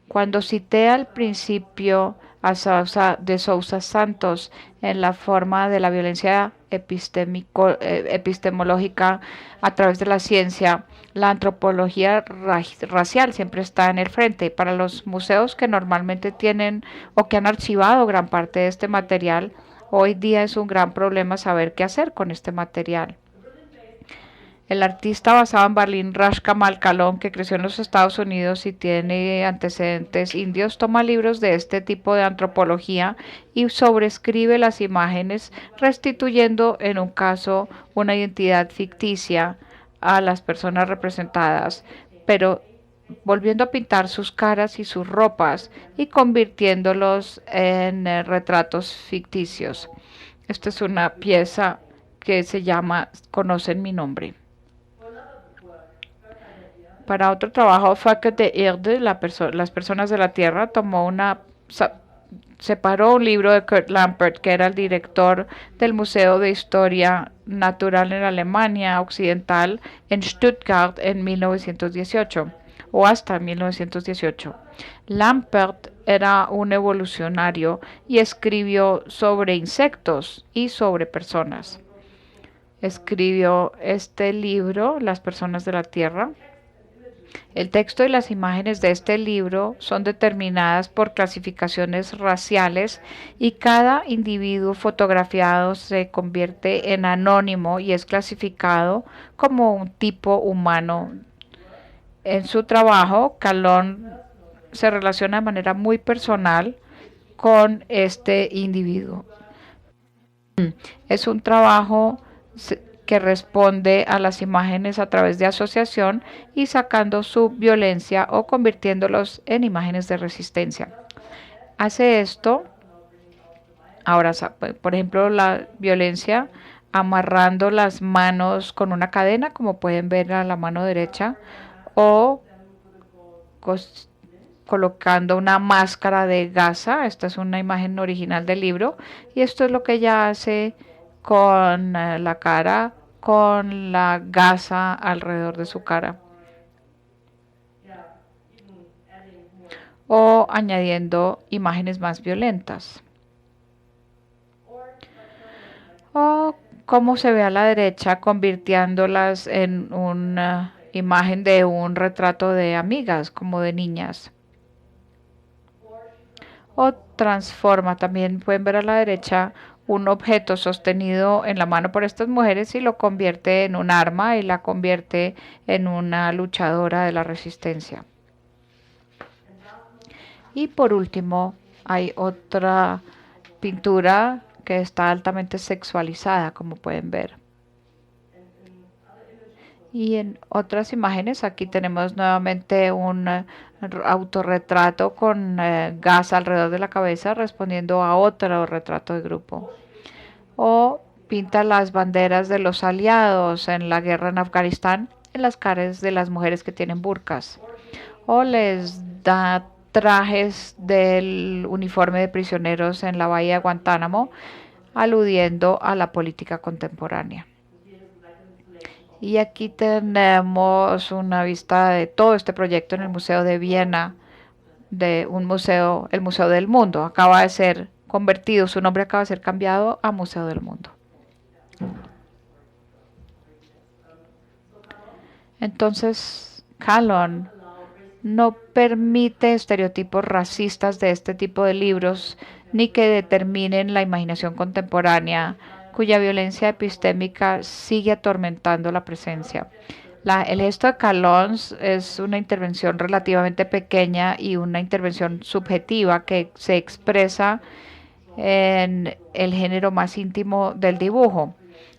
Cuando cité al principio a de Sousa Santos en la forma de la violencia epistemológica a través de la ciencia, la antropología racial siempre está en el frente. Para los museos que normalmente tienen o que han archivado gran parte de este material, hoy día es un gran problema saber qué hacer con este material. El artista basado en Berlín, Raj Kamal Kalon, que creció en los Estados Unidos y tiene antecedentes indios, toma libros de este tipo de antropología y sobreescribe las imágenes, restituyendo en un caso una identidad ficticia a las personas representadas, pero volviendo a pintar sus caras y sus ropas y convirtiéndolos en retratos ficticios. Esta es una pieza que se llama Conocen mi nombre. Para otro trabajo, Folket de Erde, las personas de la Tierra, separó un libro de Kurt Lampert, que era el director del Museo de Historia Natural en Alemania Occidental en Stuttgart en 1918 o hasta 1918. Lampert era un evolucionario y escribió sobre insectos y sobre personas. Escribió este libro, Las personas de la Tierra. El texto y las imágenes de este libro son determinadas por clasificaciones raciales y cada individuo fotografiado se convierte en anónimo y es clasificado como un tipo humano. En su trabajo, Calón se relaciona de manera muy personal con este individuo. Es un trabajo que responde a las imágenes a través de asociación y sacando su violencia o convirtiéndolos en imágenes de resistencia. Hace esto, ahora, por ejemplo, la violencia amarrando las manos con una cadena, como pueden ver a la mano derecha, o colocando una máscara de gasa. Esta es una imagen original del libro y esto es lo que ella hace con la cara, con la gasa alrededor de su cara. O añadiendo imágenes más violentas. O como se ve a la derecha, convirtiéndolas en una imagen de un retrato de amigas, como de niñas. O transforma, también pueden ver a la derecha, un objeto sostenido en la mano por estas mujeres y lo convierte en un arma y la convierte en una luchadora de la resistencia. Y por último, hay otra pintura que está altamente sexualizada, como pueden ver. Y en otras imágenes, aquí tenemos nuevamente un autorretrato con gas alrededor de la cabeza, respondiendo a otro retrato de grupo. O pinta las banderas de los aliados en la guerra en Afganistán en las caras de las mujeres que tienen burkas. O les da trajes del uniforme de prisioneros en la bahía de Guantánamo, aludiendo a la política contemporánea. Y aquí tenemos una vista de todo este proyecto en el Museo de Viena, de un museo, el Museo del Mundo. Acaba de ser convertido, su nombre acaba de ser cambiado a Museo del Mundo. Entonces, Calón no permite estereotipos racistas de este tipo de libros, ni que determinen la imaginación contemporánea, cuya violencia epistémica sigue atormentando la presencia. El gesto de Calón es una intervención relativamente pequeña y una intervención subjetiva que se expresa en el género más íntimo del dibujo.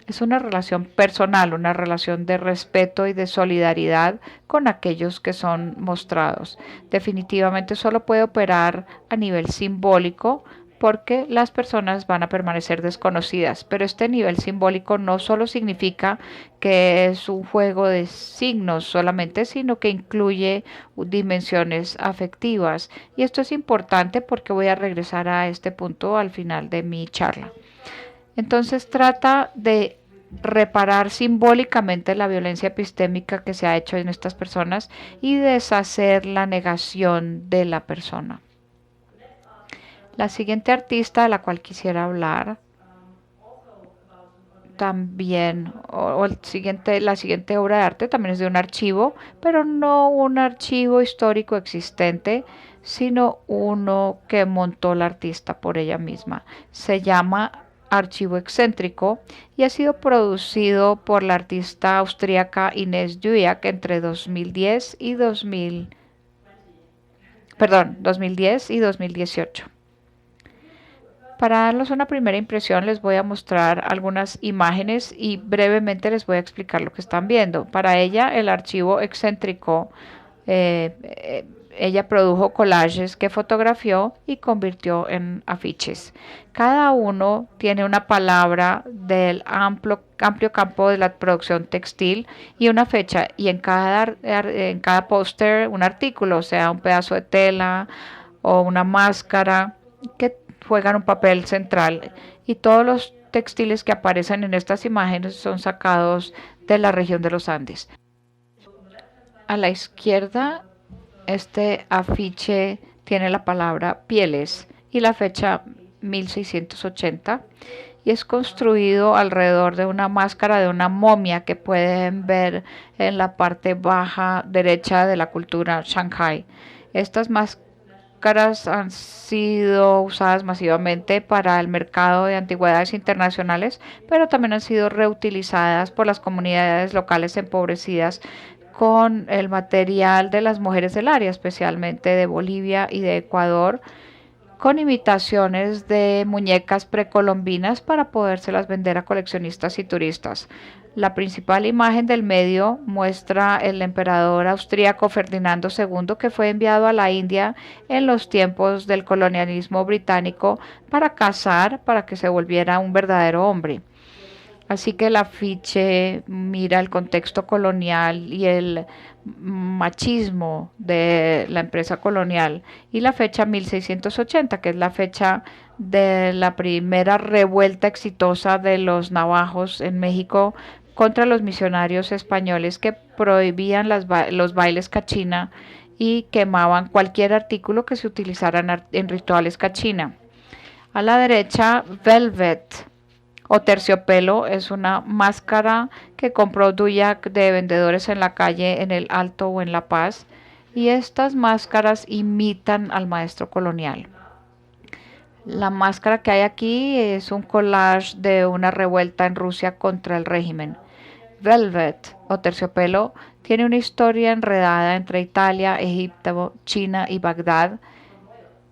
Es una relación personal, una relación de respeto y de solidaridad con aquellos que son mostrados. Definitivamente solo puede operar a nivel simbólico porque las personas van a permanecer desconocidas. Pero este nivel simbólico no solo significa que es un juego de signos solamente, sino que incluye dimensiones afectivas. Y esto es importante porque voy a regresar a este punto al final de mi charla. Entonces trata de reparar simbólicamente la violencia epistémica que se ha hecho en estas personas y deshacer la negación de la persona. La siguiente artista de la cual quisiera hablar también, la siguiente obra de arte también es de un archivo, pero no un archivo histórico existente, sino uno que montó la artista por ella misma. Se llama Archivo Excéntrico y ha sido producido por la artista austríaca Inés Juyak entre 2010 y 2018. Para darles una primera impresión les voy a mostrar algunas imágenes y brevemente les voy a explicar lo que están viendo. Para ella el archivo excéntrico, ella produjo collages que fotografió y convirtió en afiches. Cada uno tiene una palabra del amplio campo de la producción textil y una fecha, y en cada póster un artículo, o sea, un pedazo de tela o una máscara que juegan un papel central, y todos los textiles que aparecen en estas imágenes son sacados de la región de los Andes. A la izquierda, este afiche tiene la palabra pieles y la fecha 1680 y es construido alrededor de una máscara de una momia que pueden ver en la parte baja derecha de la cultura Shanghai. Estas máscaras han sido usadas masivamente para el mercado de antigüedades internacionales, pero también han sido reutilizadas por las comunidades locales empobrecidas con el material de las mujeres del área, especialmente de Bolivia y de Ecuador, con imitaciones de muñecas precolombinas para podérselas vender a coleccionistas y turistas. La principal imagen del medio muestra el emperador austríaco Ferdinando II, que fue enviado a la India en los tiempos del colonialismo británico para cazar, para que se volviera un verdadero hombre. Así que el afiche mira el contexto colonial y el machismo de la empresa colonial, y la fecha 1680, que es la fecha de la primera revuelta exitosa de los navajos en México contra los misionarios españoles que prohibían los bailes cachina y quemaban cualquier artículo que se utilizara en rituales cachina. A la derecha, Velvet o terciopelo es una máscara que compró Duyak de vendedores en la calle en el Alto o en La Paz, y estas máscaras imitan al maestro colonial. La máscara que hay aquí es un collage de una revuelta en Rusia contra el régimen. Velvet o terciopelo tiene una historia enredada entre Italia, Egipto, China y Bagdad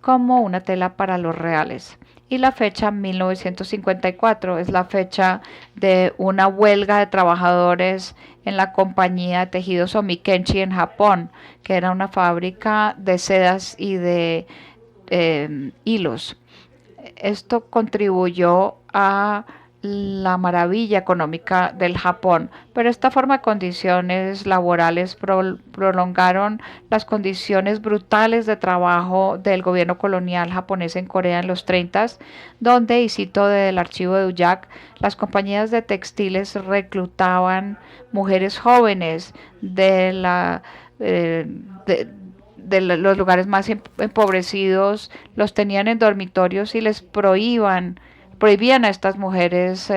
como una tela para los reales. Y la fecha 1954 es la fecha de una huelga de trabajadores en la compañía de tejidos Omikenchi en Japón, que era una fábrica de sedas y de hilos. Esto contribuyó a la maravilla económica del Japón, pero esta forma de condiciones laborales prolongaron las condiciones brutales de trabajo del gobierno colonial japonés en Corea en los 30, donde, y cito del archivo de Uyak, las compañías de textiles reclutaban mujeres jóvenes de los lugares más empobrecidos, los tenían en dormitorios y les prohibían a estas mujeres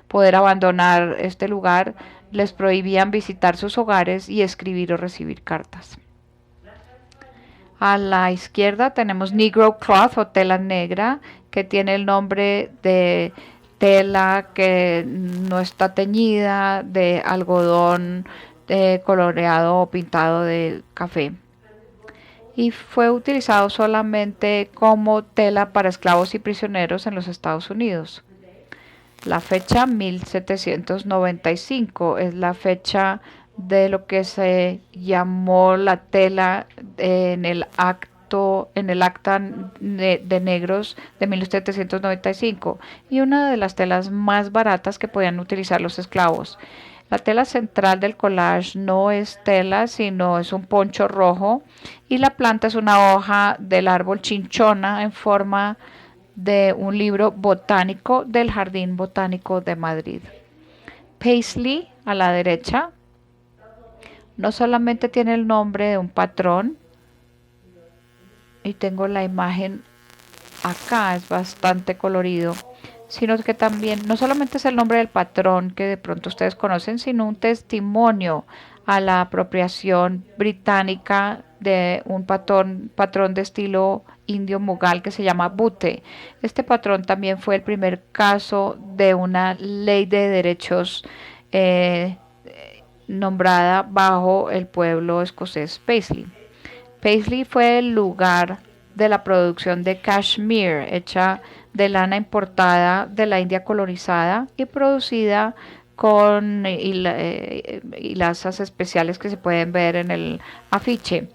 poder abandonar este lugar, les prohibían visitar sus hogares y escribir o recibir cartas. A la izquierda tenemos Negro Cloth o tela negra, que tiene el nombre de tela que no está teñida, de algodón coloreado o pintado de café, y fue utilizado solamente como tela para esclavos y prisioneros en los Estados Unidos. La fecha 1795 es la fecha de lo que se llamó la tela en el acta de negros de 1795, y una de las telas más baratas que podían utilizar los esclavos. La tela central del collage no es tela, sino es un poncho rojo, y la planta es una hoja del árbol chinchona en forma de un libro botánico del Jardín Botánico de Madrid. Paisley a la derecha no solamente tiene el nombre de un patrón, y tengo la imagen acá, es bastante colorido, sino que también no solamente es el nombre del patrón que de pronto ustedes conocen, sino un testimonio a la apropiación británica de un patrón de estilo indio mughal que se llama Bute. Este patrón también fue el primer caso de una ley de derechos eh, nombrada bajo el pueblo escocés Paisley. Paisley fue el lugar de la producción de cashmere, hecha de lana importada de la India colonizada y producida con hilazas especiales que se pueden ver en el afiche.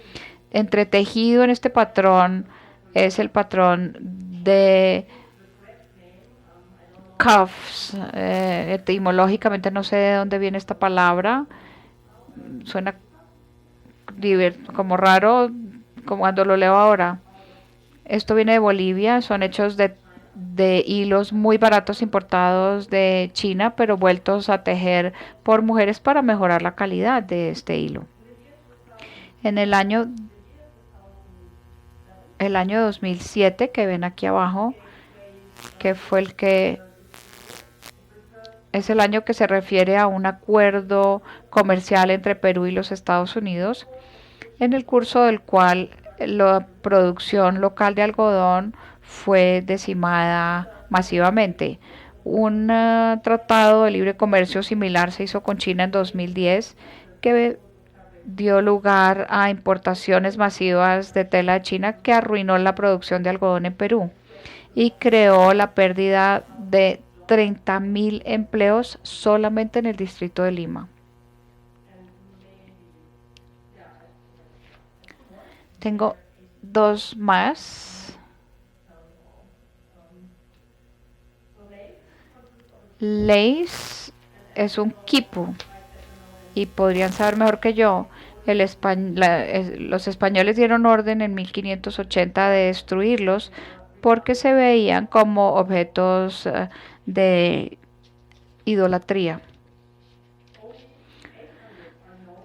Entretejido en este patrón es el patrón de cuffs. Etimológicamente no sé de dónde viene esta palabra. Suena como raro, como cuando lo leo ahora. Esto viene de Bolivia, son hechos de hilos muy baratos importados de China, pero vueltos a tejer por mujeres para mejorar la calidad de este hilo. En el año 2007, que ven aquí abajo, que fue es el año que se refiere a un acuerdo comercial entre Perú y los Estados Unidos, en el curso del cual la producción local de algodón fue decimada masivamente. Un tratado de libre comercio similar se hizo con China en 2010, que dio lugar a importaciones masivas de tela de China que arruinó la producción de algodón en Perú y creó la pérdida de 30.000 empleos solamente en el distrito de Lima. Tengo dos más. Lace es un quipu y podrían saber mejor que yo. Los españoles dieron orden en 1580 de destruirlos porque se veían como objetos de idolatría.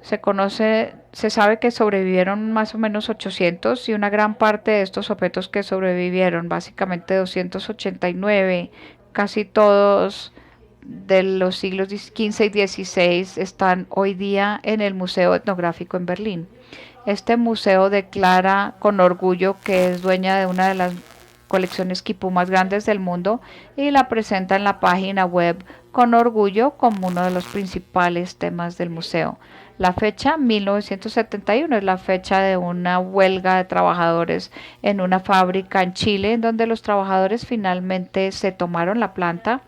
Se sabe que sobrevivieron más o menos 800 y una gran parte de estos objetos que sobrevivieron, básicamente 289, casi todos de los siglos XV y XVI, están hoy día en el Museo Etnográfico en Berlín. Este museo declara con orgullo que es dueña de una de las colecciones quipú más grandes del mundo y la presenta en la página web con orgullo como uno de los principales temas del museo. La fecha 1971 es la fecha de una huelga de trabajadores en una fábrica en Chile, en donde los trabajadores finalmente se tomaron la planta,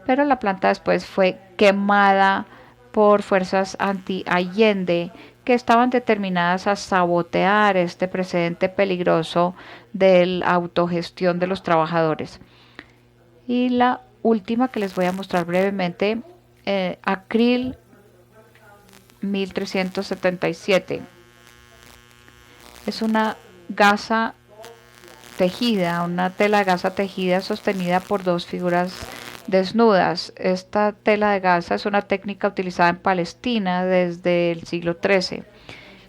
pero la planta después fue quemada por fuerzas anti-Allende que estaban determinadas a sabotear este precedente peligroso de la autogestión de los trabajadores. Y la última que les voy a mostrar brevemente, Acril 1377. Es una gasa tejida, una tela de gasa tejida sostenida por dos figuras desnudas. Esta tela de gasa es una técnica utilizada en Palestina desde el siglo XIII.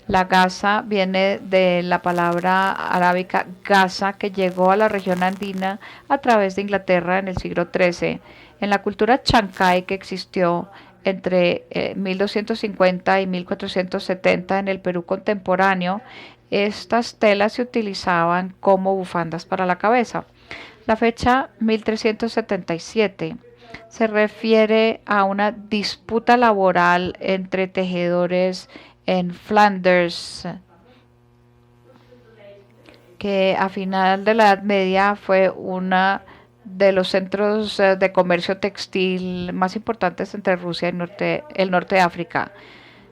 La gasa viene de la palabra arábica gasa, que llegó a la región andina a través de Inglaterra en el siglo XIII. En la cultura chancay, que existió entre 1250 y 1470 en el Perú contemporáneo, estas telas se utilizaban como bufandas para la cabeza. La fecha 1377 se refiere a una disputa laboral entre tejedores en Flanders, que a final de la Edad Media fue una de los centros de comercio textil más importantes entre Rusia y el norte de África.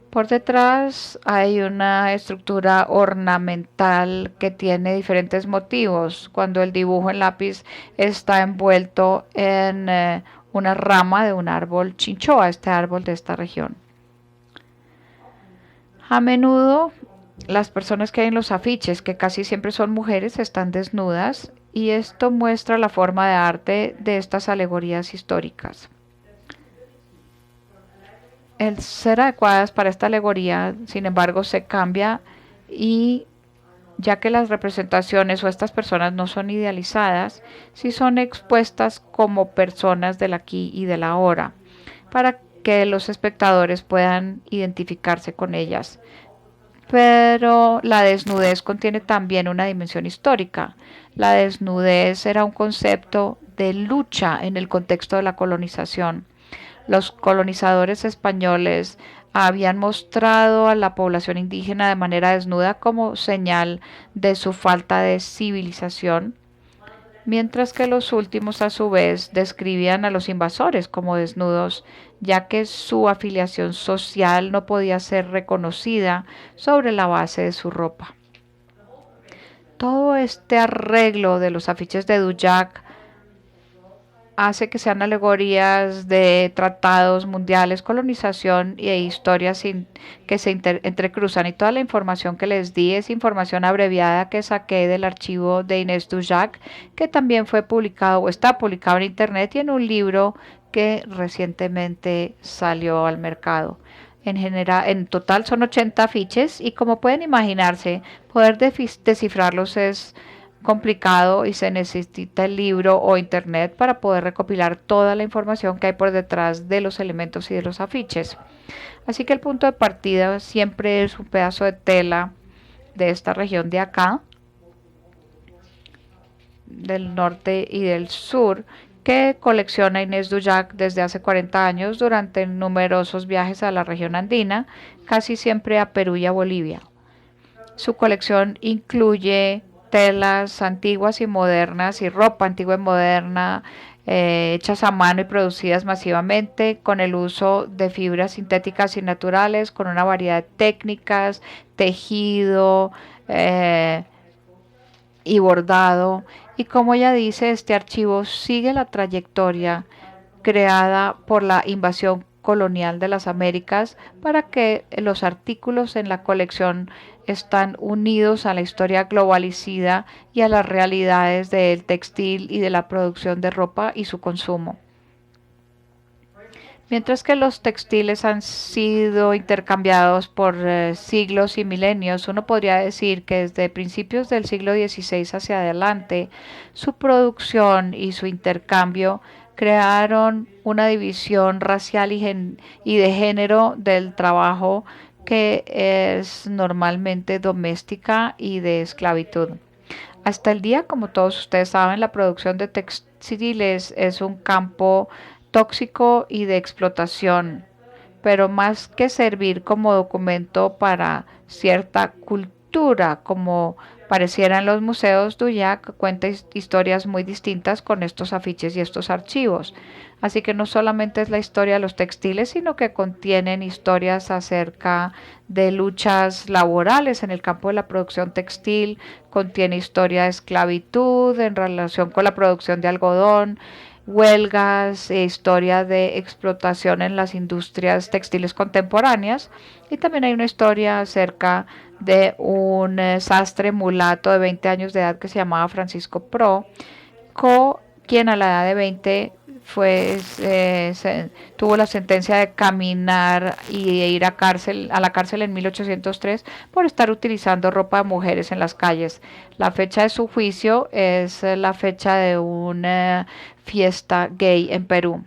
Por detrás hay una estructura ornamental que tiene diferentes motivos. Cuando el dibujo en lápiz está envuelto en una rama de un árbol chinchoa, este árbol de esta región. A menudo las personas que hay en los afiches, que casi siempre son mujeres, están desnudas, y esto muestra la forma de arte de estas alegorías históricas. El ser adecuadas para esta alegoría, sin embargo, se cambia y ya que las representaciones o estas personas no son idealizadas, sí son expuestas como personas del aquí y del ahora, para que los espectadores puedan identificarse con ellas. Pero la desnudez contiene también una dimensión histórica. La desnudez era un concepto de lucha en el contexto de la colonización. Los colonizadores españoles habían mostrado a la población indígena de manera desnuda como señal de su falta de civilización, mientras que los últimos a su vez describían a los invasores como desnudos, ya que su afiliación social no podía ser reconocida sobre la base de su ropa. Todo este arreglo de los afiches de Dujac hace que sean alegorías de tratados mundiales, colonización y historias que se entrecruzan. Y toda la información que les di es información abreviada que saqué del archivo de Inés Dujac, que también fue publicado o está publicado en internet y en un libro que recientemente salió al mercado. En total son 80 afiches y como pueden imaginarse, poder descifrarlos es complicado y se necesita el libro o internet para poder recopilar toda la información que hay por detrás de los elementos y de los afiches. Así que el punto de partida siempre es un pedazo de tela de esta región de acá, del norte y del sur, que colecciona Inés Dujac desde hace 40 años durante numerosos viajes a la región andina, casi siempre a Perú y a Bolivia. Su colección incluye telas antiguas y modernas y ropa antigua y moderna hechas a mano y producidas masivamente con el uso de fibras sintéticas y naturales, con una variedad de técnicas, tejido y bordado. Y como ya dice, este archivo sigue la trayectoria creada por la invasión colonial de las Américas para que los artículos en la colección están unidos a la historia globalizada y a las realidades del textil y de la producción de ropa y su consumo. Mientras que los textiles han sido intercambiados por siglos y milenios, uno podría decir que desde principios del siglo XVI hacia adelante, su producción y su intercambio crearon una división racial y de género del trabajo que es normalmente doméstica y de esclavitud. Hasta el día, como todos ustedes saben, la producción de textiles es un campo tóxico y de explotación, pero más que servir como documento para cierta cultura, como pareciera en los museos, Dujac cuenta historias muy distintas con estos afiches y estos archivos. Así que no solamente es la historia de los textiles, sino que contienen historias acerca de luchas laborales en el campo de la producción textil, contiene historia de esclavitud en relación con la producción de algodón, huelgas, historia de explotación en las industrias textiles contemporáneas y también hay una historia acerca de un sastre mulato de 20 años de edad que se llamaba Francisco Pro, quien a la edad de 20 tuvo la sentencia de caminar y de ir a la cárcel en 1803 por estar utilizando ropa de mujeres en las calles. La fecha de su juicio es la fecha de una fiesta gay en Perú.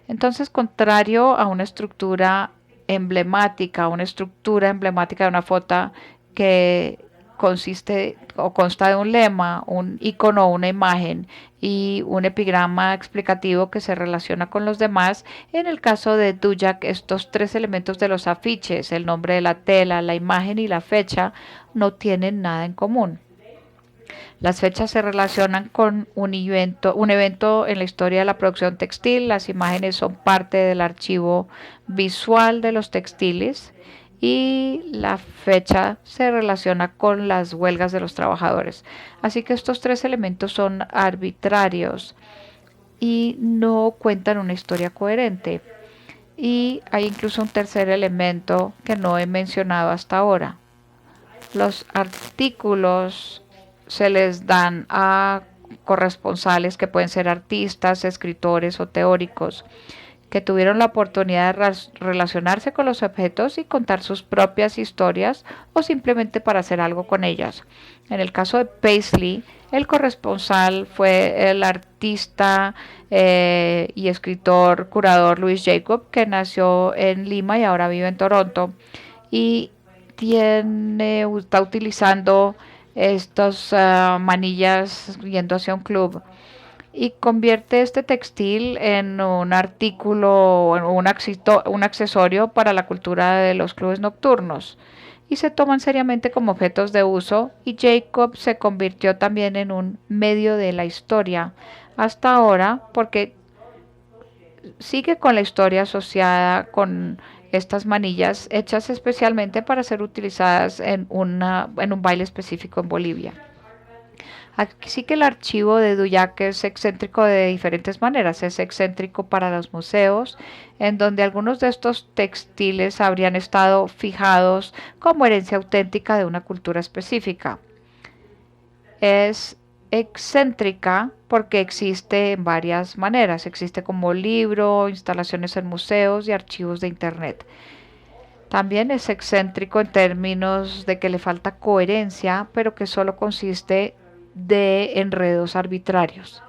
Entonces, contrario a una estructura emblemática de una foto que consiste o consta de un lema, un icono, una imagen y un epigrama explicativo que se relaciona con los demás. En el caso de Dujac, estos tres elementos de los afiches, el nombre de la tela, la imagen y la fecha, no tienen nada en común. Las fechas se relacionan con un evento en la historia de la producción textil. Las imágenes son parte del archivo visual de los textiles y la fecha se relaciona con las huelgas de los trabajadores. Así que estos tres elementos son arbitrarios y no cuentan una historia coherente. Y hay incluso un tercer elemento que no he mencionado hasta ahora. Los artículos se les dan a corresponsales que pueden ser artistas, escritores o teóricos, que tuvieron la oportunidad de relacionarse con los objetos y contar sus propias historias o simplemente para hacer algo con ellas. En el caso de Paisley, el corresponsal fue el artista y escritor, curador Louis Jacob, que nació en Lima y ahora vive en Toronto. Y está utilizando estas manillas yendo hacia un club y convierte este textil en un artículo o un accesorio para la cultura de los clubes nocturnos y se toman seriamente como objetos de uso, y Jacob se convirtió también en un medio de la historia hasta ahora porque sigue con la historia asociada con estas manillas hechas especialmente para ser utilizadas en un baile específico en Bolivia. Así que el archivo de Duyac es excéntrico de diferentes maneras. Es excéntrico para los museos, en donde algunos de estos textiles habrían estado fijados como herencia auténtica de una cultura específica. Es excéntrica porque existe en varias maneras. Existe como libro, instalaciones en museos y archivos de Internet. También es excéntrico en términos de que le falta coherencia, pero que solo consiste de enredos arbitrarios.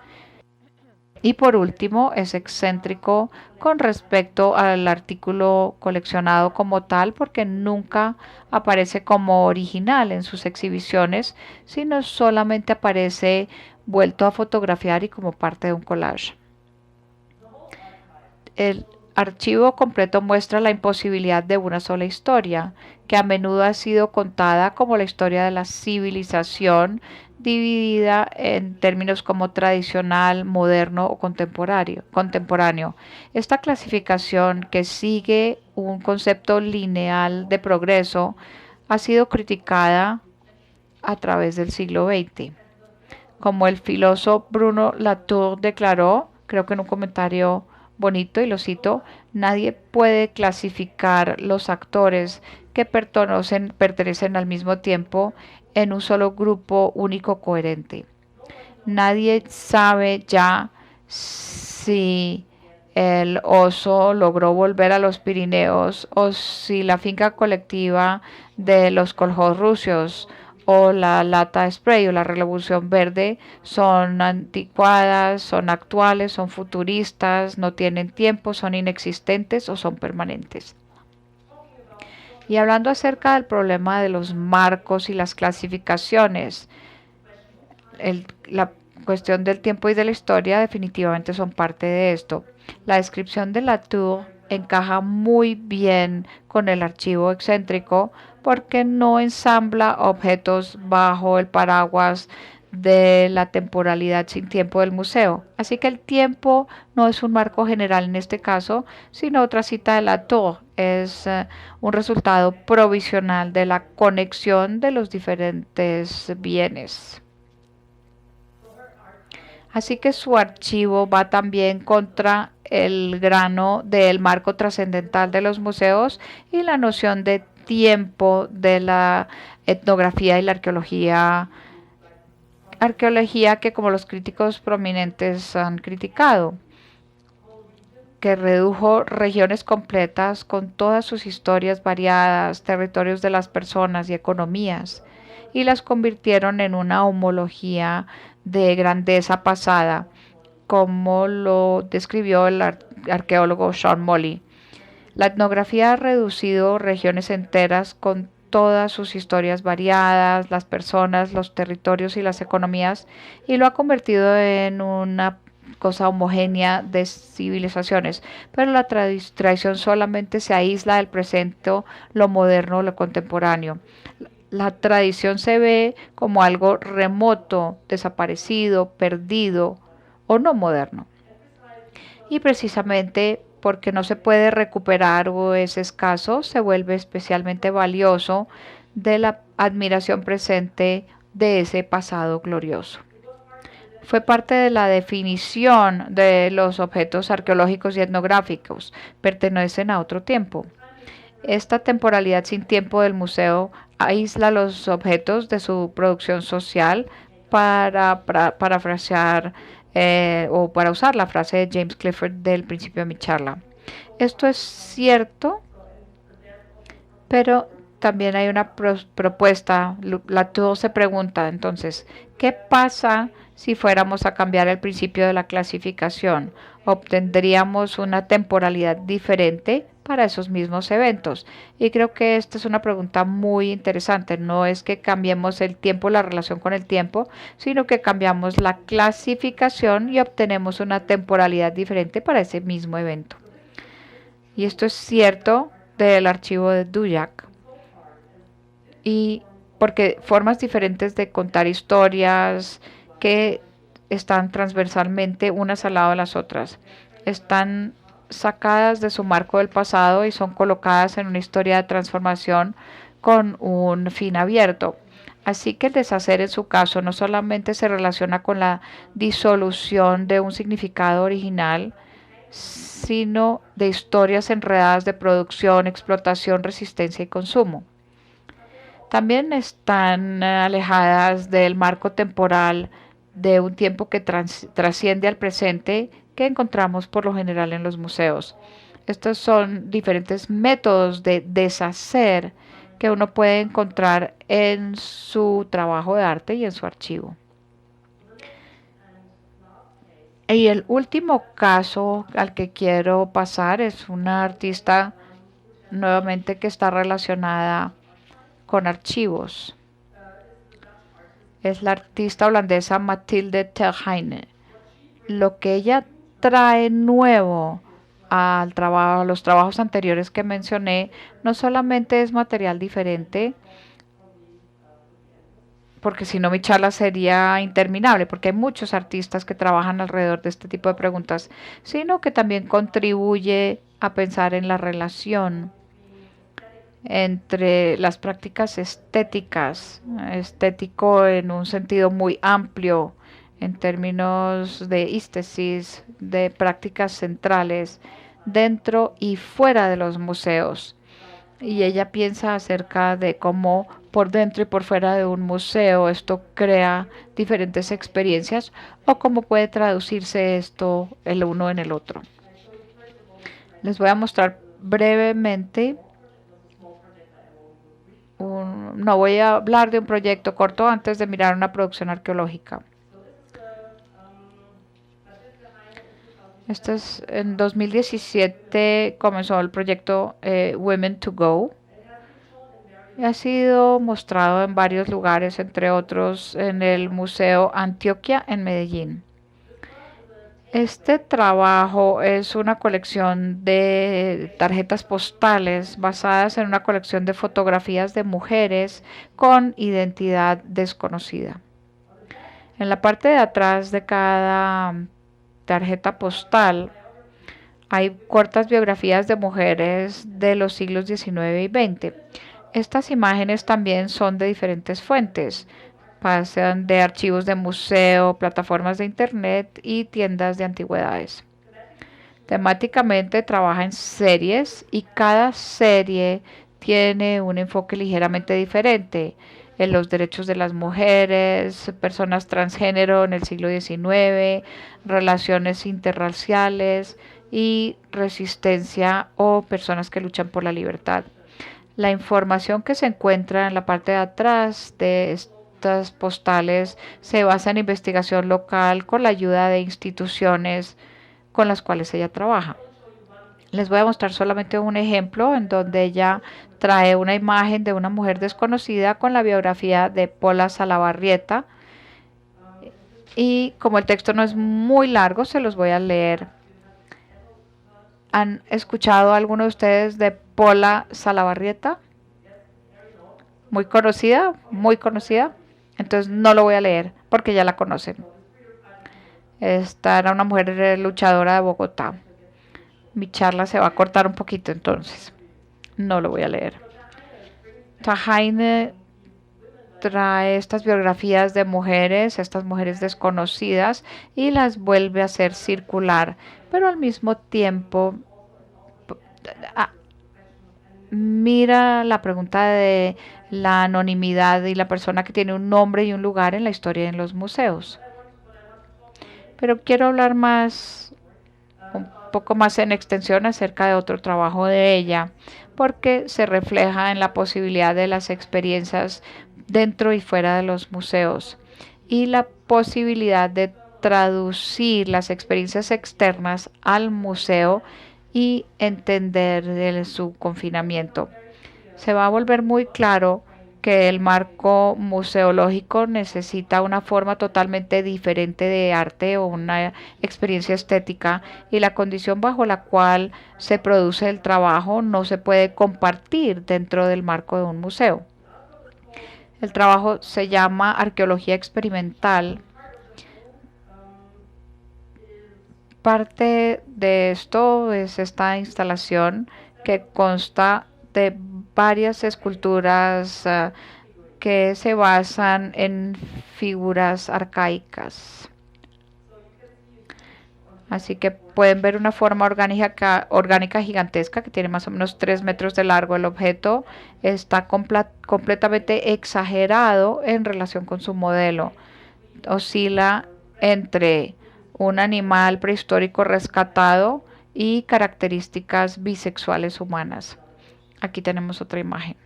Y por último, es excéntrico con respecto al artículo coleccionado como tal, porque nunca aparece como original en sus exhibiciones, sino solamente aparece vuelto a fotografiar y como parte de un collage. El archivo completo muestra la imposibilidad de una sola historia, que a menudo ha sido contada como la historia de la civilización, dividida en términos como tradicional, moderno o contemporáneo. Esta clasificación, que sigue un concepto lineal de progreso, ha sido criticada a través del siglo XX. Como el filósofo Bruno Latour declaró, creo que en un comentario bonito, y lo cito: nadie puede clasificar los actores que pertenecen al mismo tiempo en un solo grupo único coherente. Nadie sabe ya si el oso logró volver a los Pirineos o si la finca colectiva de los Kolkhozrusios o la lata spray o la revolución verde son anticuadas, son actuales, son futuristas, no tienen tiempo, son inexistentes o son permanentes. Y hablando acerca del problema de los marcos y las clasificaciones, la cuestión del tiempo y de la historia definitivamente son parte de esto. La descripción de Latour encaja muy bien con el archivo excéntrico porque no ensambla objetos bajo el paraguas de la temporalidad sin tiempo del museo. Así que el tiempo no es un marco general en este caso, sino otra cita de Latour. Es un resultado provisional de la conexión de los diferentes bienes. Así que su archivo va también contra el grano del marco trascendental de los museos y la noción de tiempo de la etnografía y la arqueología que, como los críticos prominentes han criticado, que redujo regiones completas con todas sus historias variadas, territorios de las personas y economías, y las convirtieron en una homología de grandeza pasada, como lo describió el arqueólogo Sean Molly. La etnografía ha reducido regiones enteras con todas sus historias variadas, las personas, los territorios y las economías, y lo ha convertido en una cosa homogénea de civilizaciones, pero la tradición solamente se aísla del presente, lo moderno, lo contemporáneo. La tradición se ve como algo remoto, desaparecido, perdido o no moderno. Y precisamente porque no se puede recuperar o es escaso, se vuelve especialmente valioso de la admiración presente de ese pasado glorioso. Fue parte de la definición de los objetos arqueológicos y etnográficos, pertenecen a otro tiempo. Esta temporalidad sin tiempo del museo aísla los objetos de su producción social para parafrasear o para usar la frase de James Clifford del principio de mi charla. Esto es cierto, pero también hay una propuesta. Latour se pregunta entonces, ¿qué pasa si fuéramos a cambiar el principio de la clasificación? ¿Obtendríamos una temporalidad diferente para esos mismos eventos? Y creo que esta es una pregunta muy interesante. No es que cambiemos el tiempo, la relación con el tiempo, sino que cambiamos la clasificación y obtenemos una temporalidad diferente para ese mismo evento. Y esto es cierto del archivo de Dujak. Y porque formas diferentes de contar historias que están transversalmente unas al lado de las otras. Están sacadas de su marco del pasado y son colocadas en una historia de transformación con un fin abierto. Así que el deshacer en su caso no solamente se relaciona con la disolución de un significado original, sino de historias enredadas de producción, explotación, resistencia y consumo. También están alejadas del marco temporal de un tiempo que trasciende al presente que encontramos por lo general en los museos. Estos son diferentes métodos de deshacer que uno puede encontrar en su trabajo de arte y en su archivo. Y el último caso al que quiero pasar es una artista nuevamente que está relacionada con archivos. Es la artista holandesa Mathilde Ter-Heine. Lo que ella trae nuevo a los trabajos anteriores que mencioné no solamente es material diferente, porque si no mi charla sería interminable, porque hay muchos artistas que trabajan alrededor de este tipo de preguntas, sino que también contribuye a pensar en la relación entre las prácticas estéticas, estético en un sentido muy amplio, en términos de ístesis, de prácticas centrales, dentro y fuera de los museos. Y ella piensa acerca de cómo por dentro y por fuera de un museo esto crea diferentes experiencias o cómo puede traducirse esto el uno en el otro. Les voy a mostrar brevemente. No voy a hablar de un proyecto corto antes de mirar una producción arqueológica. Este es en 2017 comenzó el proyecto Women to Go. Ha sido mostrado en varios lugares, entre otros en el Museo Antioquia en Medellín. Este trabajo es una colección de tarjetas postales basadas en una colección de fotografías de mujeres con identidad desconocida. En la parte de atrás de cada tarjeta postal hay cortas biografías de mujeres de los siglos XIX y XX. Estas imágenes también son de diferentes fuentes. Pasan de archivos de museo, plataformas de internet y tiendas de antigüedades. Temáticamente trabaja en series y cada serie tiene un enfoque ligeramente diferente en los derechos de las mujeres, personas transgénero en el siglo XIX, relaciones interraciales y resistencia o personas que luchan por la libertad. La información que se encuentra en la parte de atrás de estas postales se basa en investigación local con la ayuda de instituciones con las cuales ella trabaja. Les voy a mostrar solamente un ejemplo en donde ella trae una imagen de una mujer desconocida con la biografía de Pola Salabarrieta. Y como el texto no es muy largo, se los voy a leer. ¿Han escuchado alguno de ustedes de Pola Salabarrieta? Muy conocida, muy conocida. Entonces no lo voy a leer porque ya la conocen. Esta era una mujer luchadora de Bogotá. Mi charla se va a cortar un poquito entonces. No lo voy a leer. Ter-Heine trae estas biografías de mujeres, estas mujeres desconocidas, y las vuelve a hacer circular, pero al mismo tiempo mira la pregunta de la anonimidad y la persona que tiene un nombre y un lugar en la historia en los museos. Pero quiero hablar más poco más en extensión acerca de otro trabajo de ella, porque se refleja en la posibilidad de las experiencias dentro y fuera de los museos y la posibilidad de traducir las experiencias externas al museo y entender su confinamiento. Se va a volver muy claro que el marco museológico necesita una forma totalmente diferente de arte o una experiencia estética, y la condición bajo la cual se produce el trabajo no se puede compartir dentro del marco de un museo. El trabajo se llama arqueología experimental. Parte de esto es esta instalación que consta de varias esculturas que se basan en figuras arcaicas. Así que pueden ver una forma orgánica gigantesca que tiene más o menos 3 metros de largo. El objeto está completamente exagerado en relación con su modelo. Oscila entre un animal prehistórico rescatado y características bisexuales humanas. Aquí tenemos otra imagen.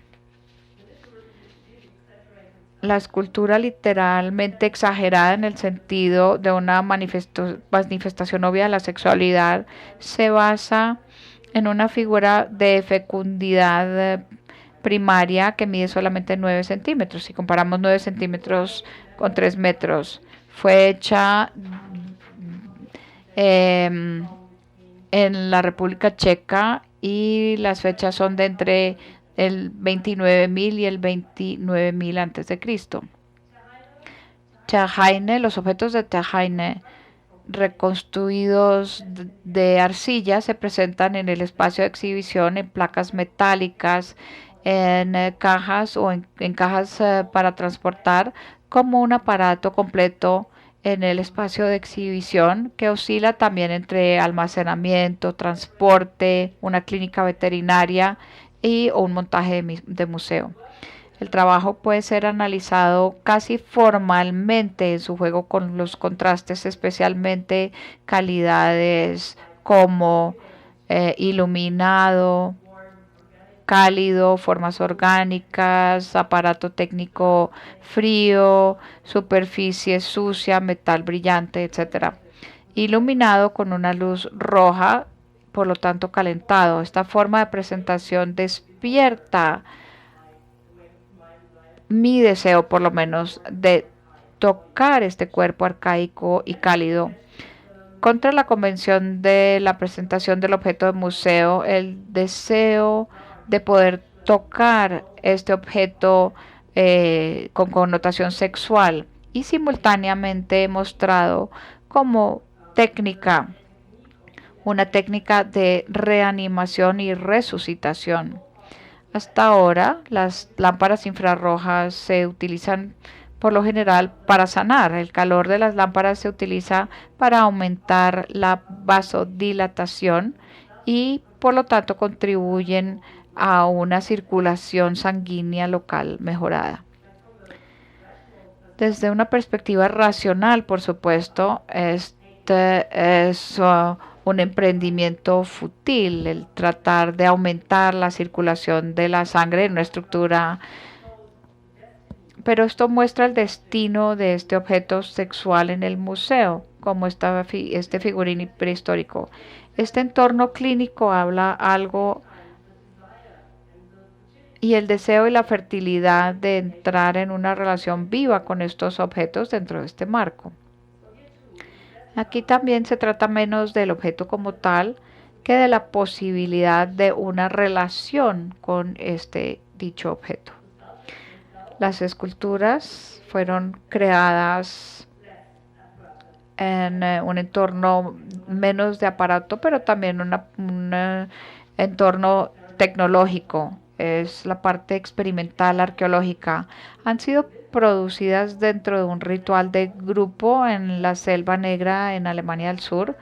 La escultura literalmente exagerada en el sentido de una manifestación obvia de la sexualidad se basa en una figura de fecundidad primaria que mide solamente 9 centímetros. Si comparamos 9 centímetros con 3 metros, fue hecha en la República Checa y las fechas son de entre el 29.000 y el 29.000 antes de Cristo. Terhaine, los objetos de Terhaine reconstruidos de arcilla se presentan en el espacio de exhibición en placas metálicas, en cajas o en cajas para transportar como un aparato completo en el espacio de exhibición, que oscila también entre almacenamiento, transporte, una clínica veterinaria o un montaje de museo. El trabajo puede ser analizado casi formalmente en su juego con los contrastes, especialmente calidades como iluminado, cálido, formas orgánicas, aparato técnico frío, superficie sucia, metal brillante, etc. Iluminado con una luz roja, por lo tanto calentado. Esta forma de presentación despierta mi deseo, por lo menos, de tocar este cuerpo arcaico y cálido. Contra la convención de la presentación del objeto de museo, el deseo de poder tocar este objeto con connotación sexual y simultáneamente mostrado como técnica, una técnica de reanimación y resucitación. Hasta ahora, las lámparas infrarrojas se utilizan por lo general para sanar. El calor de las lámparas se utiliza para aumentar la vasodilatación y por lo tanto contribuyen a una circulación sanguínea local mejorada. Desde una perspectiva racional, por supuesto, este es un emprendimiento fútil, el tratar de aumentar la circulación de la sangre en una estructura. Pero esto muestra el destino de este objeto sexual en el museo, como este figurín prehistórico. Este entorno clínico habla algo, y el deseo y la fertilidad de entrar en una relación viva con estos objetos dentro de este marco. Aquí también se trata menos del objeto como tal que de la posibilidad de una relación con dicho objeto. Las esculturas fueron creadas en un entorno menos de aparato, pero también un entorno tecnológico. Es la parte experimental arqueológica. Han sido producidas dentro de un ritual de grupo en la Selva Negra en Alemania del Sur,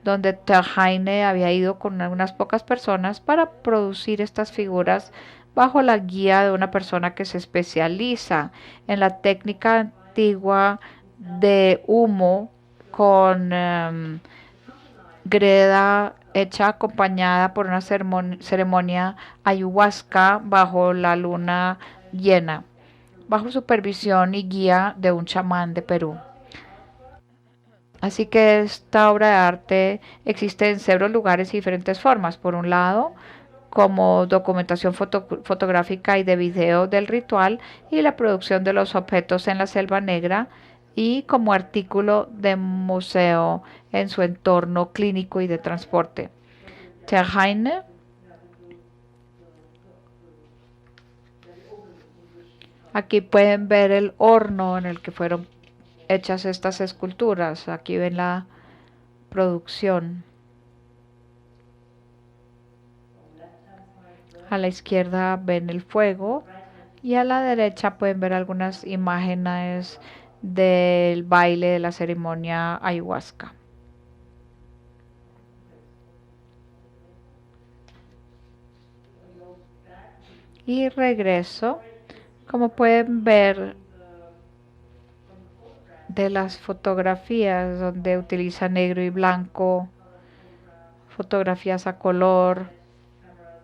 donde Terhaine había ido con unas pocas personas para producir estas figuras bajo la guía de una persona que se especializa en la técnica antigua de humo con greda hecha acompañada por una ceremonia ayahuasca bajo la luna llena, bajo supervisión y guía de un chamán de Perú. Así que esta obra de arte existe en severos lugares y diferentes formas. Por un lado, como documentación fotográfica y de video del ritual y la producción de los objetos en la Selva Negra, y como artículo de museo en su entorno clínico y de transporte. Terheine, aquí pueden ver el horno en el que fueron hechas estas esculturas. Aquí ven la producción. A la izquierda ven el fuego y a la derecha pueden ver algunas imágenes del baile de la ceremonia ayahuasca. Y regreso. Como pueden ver de las fotografías donde utiliza negro y blanco, fotografías a color,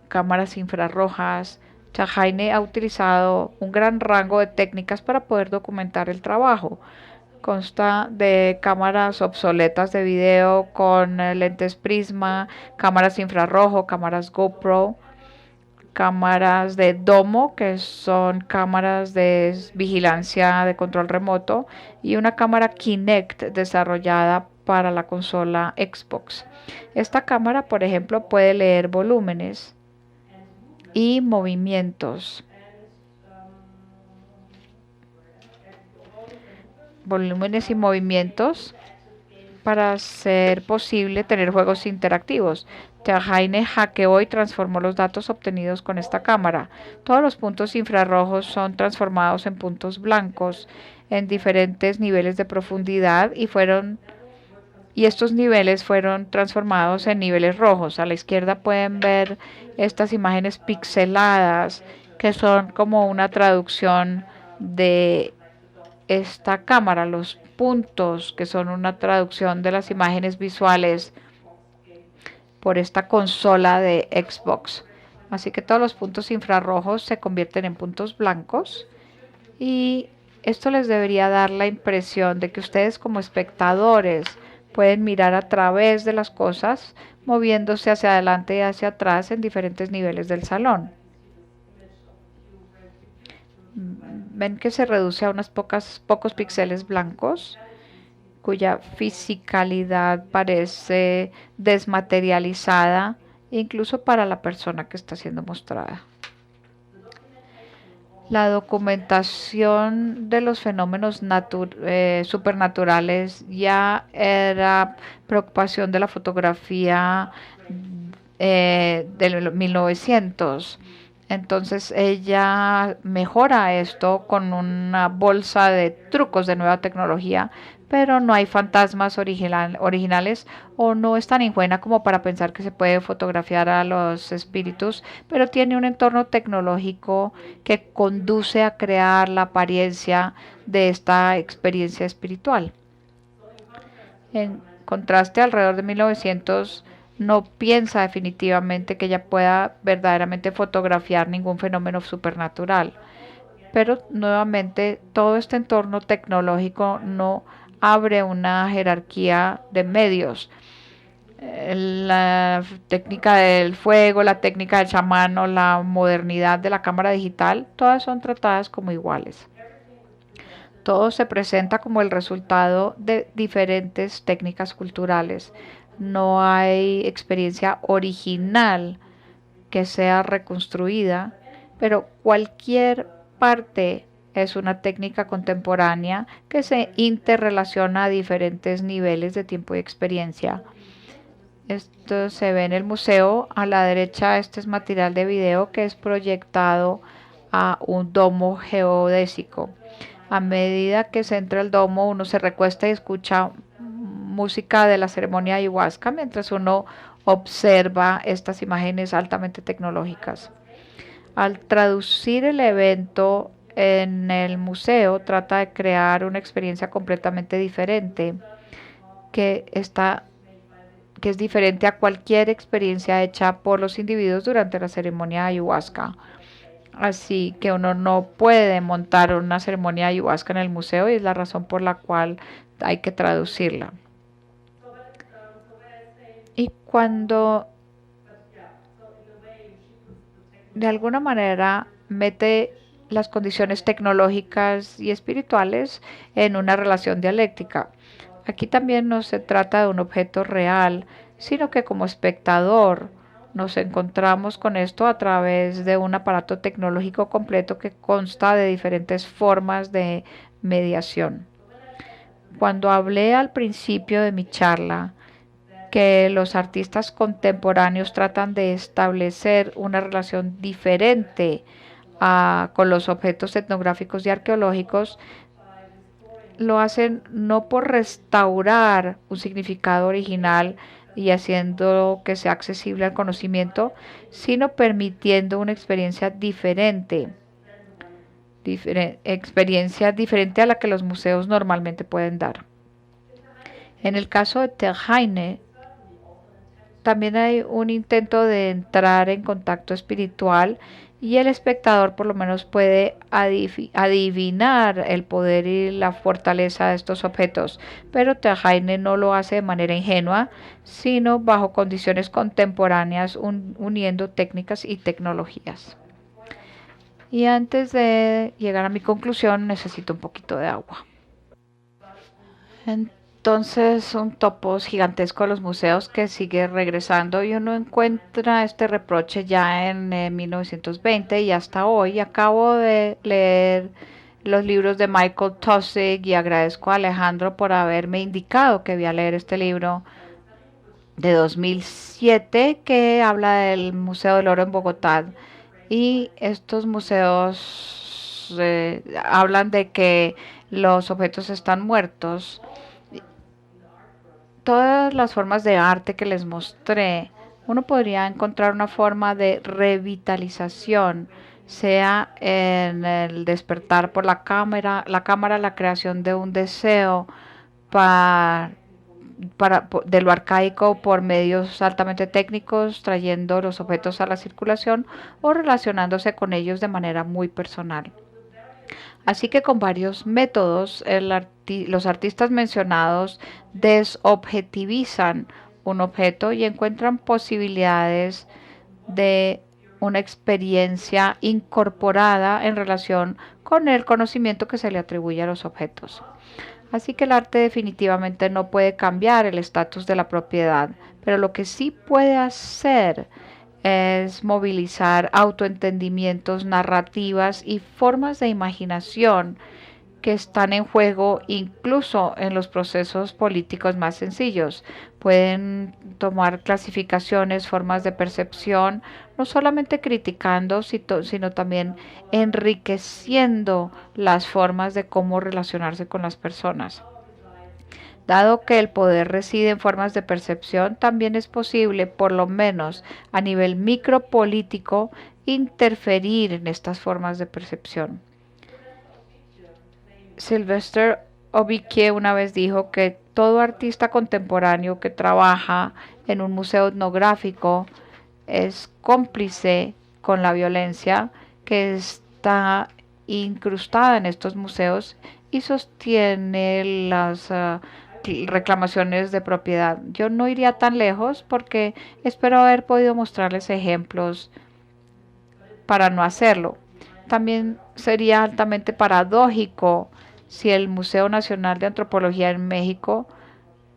cámaras infrarrojas, Terheine ha utilizado un gran rango de técnicas para poder documentar el trabajo. Consta de cámaras obsoletas de video con lentes prisma, cámaras infrarrojo, cámaras GoPro, cámaras de domo, que son cámaras de vigilancia de control remoto, y una cámara Kinect desarrollada para la consola Xbox. Esta cámara, por ejemplo, puede leer volúmenes y movimientos. Volúmenes y movimientos para hacer posible tener juegos interactivos. Terheine hackeó y transformó los datos obtenidos con esta cámara. Todos los puntos infrarrojos son transformados en puntos blancos en diferentes niveles de profundidad y estos niveles fueron transformados en niveles rojos. A la izquierda pueden ver estas imágenes pixeladas que son como una traducción de esta cámara, los puntos que son una traducción de las imágenes visuales por esta consola de Xbox. Así que todos los puntos infrarrojos se convierten en puntos blancos y esto les debería dar la impresión de que ustedes como espectadores pueden mirar a través de las cosas moviéndose hacia adelante y hacia atrás en diferentes niveles del salón. Ven que se reduce a unos pocos píxeles blancos, cuya fisicalidad parece desmaterializada, incluso para la persona que está siendo mostrada. La documentación de los fenómenos supernaturales ya era preocupación de la fotografía del 1900. Entonces ella mejora esto con una bolsa de trucos de nueva tecnología, pero no hay fantasmas originales o no es tan ingenuina como para pensar que se puede fotografiar a los espíritus, pero tiene un entorno tecnológico que conduce a crear la apariencia de esta experiencia espiritual. En contraste, alrededor de 1900 no piensa definitivamente que ella pueda verdaderamente fotografiar ningún fenómeno supernatural. Pero nuevamente todo este entorno tecnológico no abre una jerarquía de medios. La técnica del fuego, la técnica del chamán o la modernidad de la cámara digital, todas son tratadas como iguales. Todo se presenta como el resultado de diferentes técnicas culturales. No hay experiencia original que sea reconstruida, pero cualquier parte es una técnica contemporánea que se interrelaciona a diferentes niveles de tiempo y experiencia. Esto se ve en el museo. A la derecha, este es material de video que es proyectado a un domo geodésico. A medida que se entra al domo, uno se recuesta y escucha música de la ceremonia ayahuasca mientras uno observa estas imágenes altamente tecnológicas. Al traducir el evento en el museo, trata de crear una experiencia completamente diferente que está que es diferente a cualquier experiencia hecha por los individuos durante la ceremonia de ayahuasca. Así que uno no puede montar una ceremonia de ayahuasca en el museo y es la razón por la cual hay que traducirla. Y cuando de alguna manera mete las condiciones tecnológicas y espirituales en una relación dialéctica. Aquí también no se trata de un objeto real, sino que como espectador nos encontramos con esto a través de un aparato tecnológico completo que consta de diferentes formas de mediación. Cuando hablé al principio de mi charla que los artistas contemporáneos tratan de establecer una relación diferente con los objetos etnográficos y arqueológicos, lo hacen no por restaurar un significado original y haciendo que sea accesible al conocimiento, sino permitiendo una experiencia diferente a la que los museos normalmente pueden dar. En el caso de Terheine, también hay un intento de entrar en contacto espiritual y el espectador por lo menos puede adivinar el poder y la fortaleza de estos objetos, pero Terheine no lo hace de manera ingenua, sino bajo condiciones contemporáneas uniendo técnicas y tecnologías. Y antes de llegar a mi conclusión necesito un poquito de agua. Entonces, un topos gigantesco de los museos que sigue regresando y uno encuentra este reproche ya en 1920 y hasta hoy. Acabo de leer los libros de Michael Taussig y agradezco a Alejandro por haberme indicado que debía leer este libro de 2007 que habla del Museo del Oro en Bogotá. Y estos museos hablan de que los objetos están muertos. Todas las formas de arte que les mostré, uno podría encontrar una forma de revitalización, sea en el despertar por la cámara, la creación de un deseo de lo arcaico por medios altamente técnicos, trayendo los objetos a la circulación o relacionándose con ellos de manera muy personal. Así que con varios métodos, los artistas mencionados desobjetivizan un objeto y encuentran posibilidades de una experiencia incorporada en relación con el conocimiento que se le atribuye a los objetos. Así que el arte definitivamente no puede cambiar el estatus de la propiedad, pero lo que sí puede hacer es movilizar autoentendimientos, narrativas y formas de imaginación que están en juego incluso en los procesos políticos más sencillos. Pueden tomar clasificaciones, formas de percepción, no solamente criticando, sino también enriqueciendo las formas de cómo relacionarse con las personas. Dado que el poder reside en formas de percepción, también es posible, por lo menos a nivel micropolítico, interferir en estas formas de percepción. Sylvester Obique una vez dijo que todo artista contemporáneo que trabaja en un museo etnográfico es cómplice con la violencia que está incrustada en estos museos y sostiene las reclamaciones de propiedad. Yo no iría tan lejos porque espero haber podido mostrarles ejemplos para no hacerlo. También sería altamente paradójico si el Museo Nacional de Antropología en México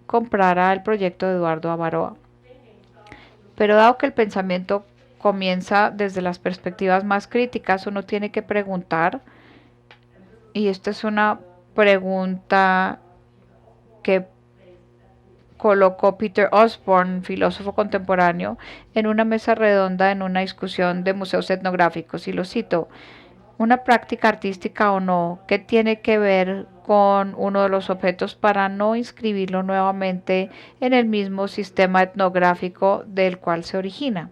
comprara el proyecto de Eduardo Avaroa. Pero dado que el pensamiento comienza desde las perspectivas más críticas, uno tiene que preguntar, y esta es una pregunta que colocó Peter Osborne, filósofo contemporáneo, en una mesa redonda en una discusión de museos etnográficos, y lo cito: una práctica artística o no, ¿qué tiene que ver con uno de los objetos para no inscribirlo nuevamente en el mismo sistema etnográfico del cual se origina?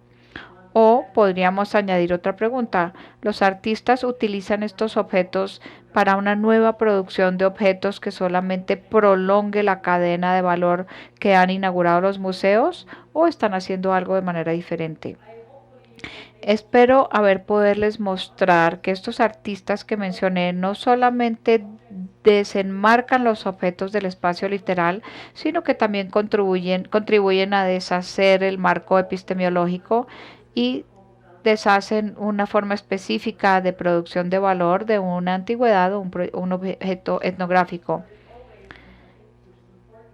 O podríamos añadir otra pregunta. ¿Los artistas utilizan estos objetos para una nueva producción de objetos que solamente prolongue la cadena de valor que han inaugurado los museos o están haciendo algo de manera diferente? Espero haber poderles mostrar que estos artistas que mencioné no solamente desenmarcan los objetos del espacio literal, sino que también contribuyen a deshacer el marco epistemológico y deshacen una forma específica de producción de valor de una antigüedad o un objeto etnográfico.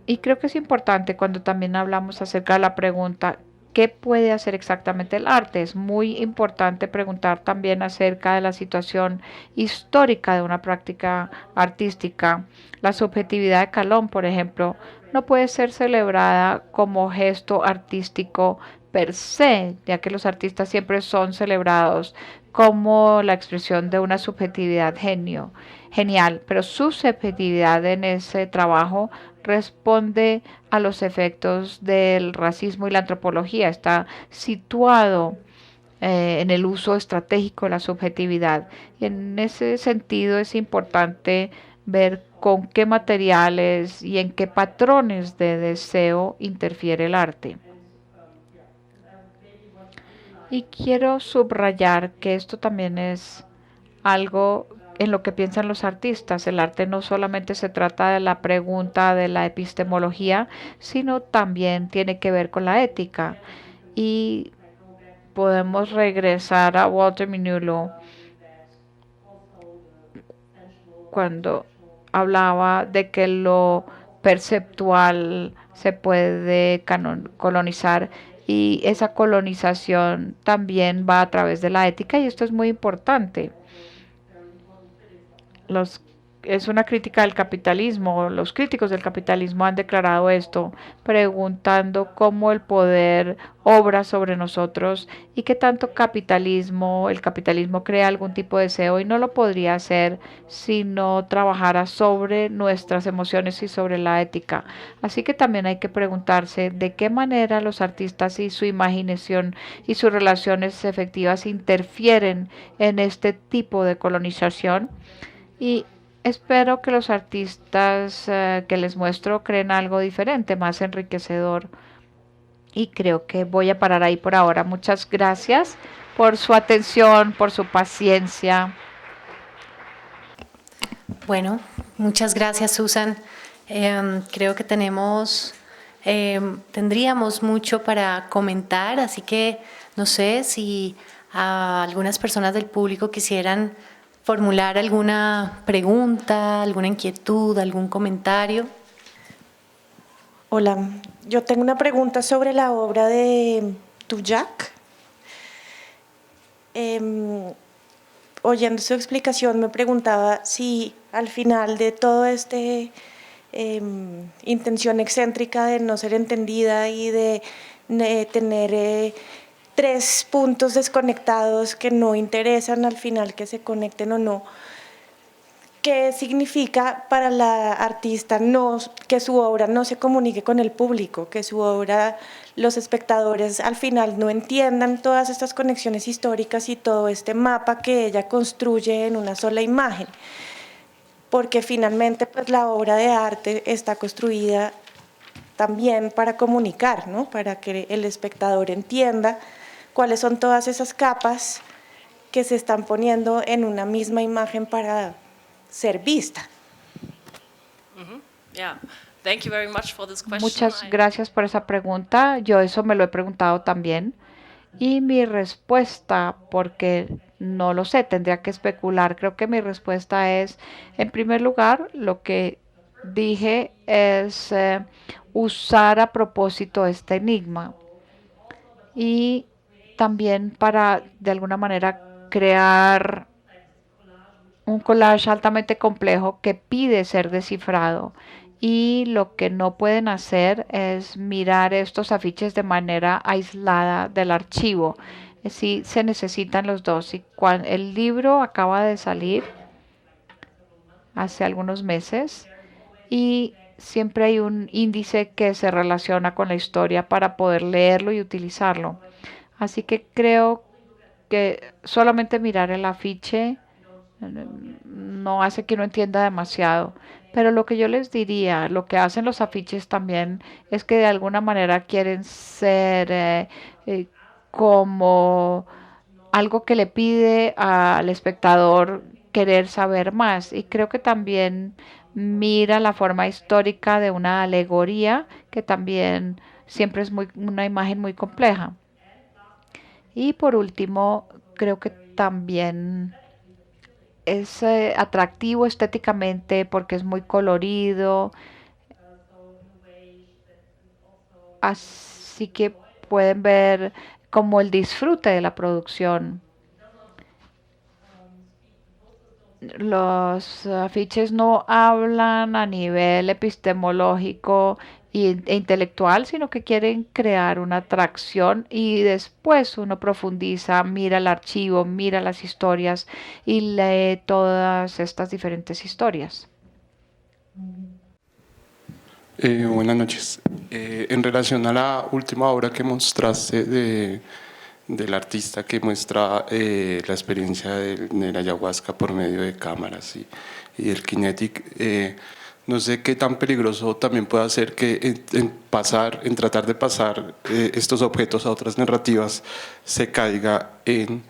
Y creo que es importante cuando también hablamos acerca de la pregunta, ¿qué puede hacer exactamente el arte? Es muy importante preguntar también acerca de la situación histórica de una práctica artística. La subjetividad de Calón, por ejemplo, no puede ser celebrada como gesto artístico per se, ya que los artistas siempre son celebrados como la expresión de una subjetividad genial, pero su subjetividad en ese trabajo responde a los efectos del racismo y la antropología. Está situado en el uso estratégico de la subjetividad. Y en ese sentido es importante ver con qué materiales y en qué patrones de deseo interfiere el arte. Y quiero subrayar que esto también es algo en lo que piensan los artistas. El arte no solamente se trata de la pregunta de la epistemología, sino también tiene que ver con la ética. Y podemos regresar a Walter Minulo cuando hablaba de que lo perceptual se puede colonizar y esa colonización también va a través de la ética y esto es muy importante. Los Es una crítica del capitalismo. Los críticos del capitalismo han declarado esto, preguntando cómo el poder obra sobre nosotros y qué tanto el capitalismo crea algún tipo de deseo y no lo podría hacer si no trabajara sobre nuestras emociones y sobre la ética. Así que también hay que preguntarse de qué manera los artistas y su imaginación y sus relaciones efectivas interfieren en este tipo de colonización. Y espero que los artistas que les muestro creen algo diferente, más enriquecedor. Y creo que voy a parar ahí por ahora. Muchas gracias por su atención, por su paciencia. Bueno, muchas gracias, Susan. Creo que tendríamos mucho para comentar, así que no sé si algunas personas del público quisieran formular alguna pregunta, alguna inquietud, algún comentario. Hola, yo tengo una pregunta sobre la obra de Tujac. Oyendo su explicación me preguntaba si al final de todo intención excéntrica de no ser entendida y de tener tres puntos desconectados que no interesan al final que se conecten o no, ¿qué significa para la artista que su obra no se comunique con el público, que su obra, los espectadores al final no entiendan todas estas conexiones históricas y todo este mapa que ella construye en una sola imagen? Porque finalmente pues, la obra de arte está construida también para comunicar, ¿no? Para que el espectador entienda cuáles son todas esas capas que se están poniendo en una misma imagen para ser vista. Muchas gracias por esa pregunta. Yo eso me lo he preguntado también. Y mi respuesta, porque no lo sé, tendría que especular. Creo que mi respuesta es, en primer lugar, lo que dije es usar a propósito este enigma. Y también para, de alguna manera, crear un collage altamente complejo que pide ser descifrado. Y lo que no pueden hacer es mirar estos afiches de manera aislada del archivo. Sí, se necesitan los dos. Y cuando el libro acaba de salir hace algunos meses y siempre hay un índice que se relaciona con la historia para poder leerlo y utilizarlo. Así que creo que solamente mirar el afiche no hace que uno entienda demasiado. Pero lo que yo les diría, lo que hacen los afiches también es que de alguna manera quieren ser eh, como algo que le pide al espectador querer saber más. Y creo que también mira la forma histórica de una alegoría, que también siempre es una imagen muy compleja. Y por último, creo que también es atractivo estéticamente porque es muy colorido, así que pueden ver como el disfrute de la producción. Los afiches no hablan a nivel epistemológico e intelectual, sino que quieren crear una atracción y después uno profundiza, mira el archivo, mira las historias y lee todas estas diferentes historias. Buenas noches. En relación a la última obra que mostraste del artista que muestra la experiencia de la ayahuasca por medio de cámaras y el Kinetic, no sé qué tan peligroso también puede ser que en tratar de pasar estos objetos a otras narrativas se caiga en,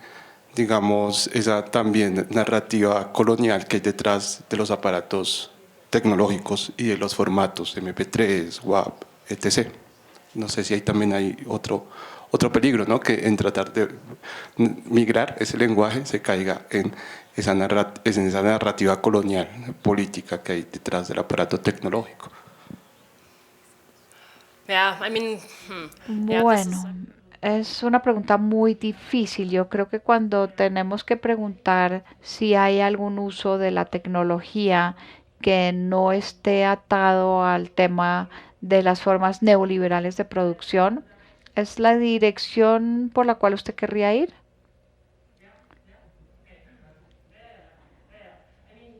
digamos, esa también narrativa colonial que hay detrás de los aparatos tecnológicos y de los formatos MP3, WAV, etc. No sé si ahí también hay otro peligro, ¿no? Que en tratar de migrar ese lenguaje se caiga en esa narrativa colonial política que hay detrás del aparato tecnológico. Bueno, es una pregunta muy difícil. Yo creo que cuando tenemos que preguntar si hay algún uso de la tecnología que no esté atado al tema de las formas neoliberales de producción, ¿es la dirección por la cual usted querría ir?